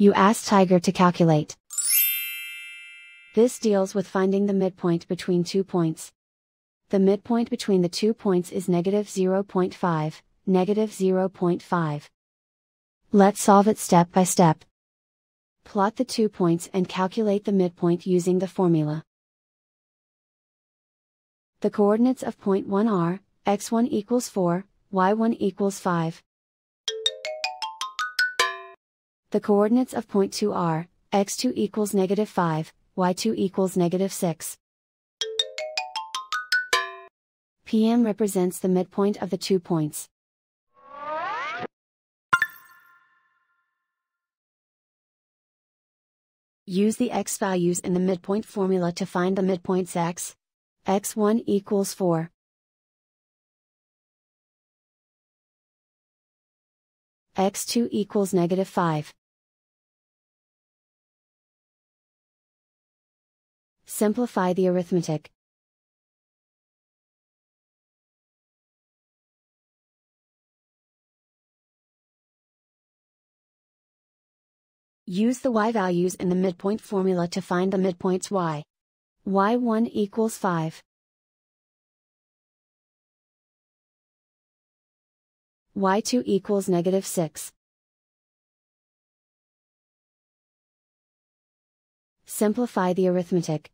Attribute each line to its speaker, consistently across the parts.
Speaker 1: You ask Tiger to calculate. This deals with finding the midpoint between 2 points. The midpoint between the 2 points is -0.5, -0.5. Let's solve it step by step. Plot the 2 points and calculate the midpoint using the formula. The coordinates of point 1 are, x1 equals 4, y1 equals 5. The coordinates of point 2 are, x2 equals -5, y2 equals -6. PM represents the midpoint of the 2 points. Use the x values in the midpoint formula to find the midpoints x. x1 equals 4. x2 equals -5. Simplify the arithmetic. Use the y values in the midpoint formula to find the midpoints y. y1 equals 5. y2 equals -6. Simplify the arithmetic.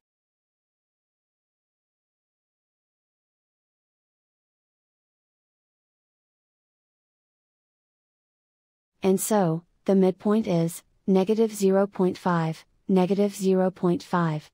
Speaker 1: And so, the midpoint is -0.5, -0.5.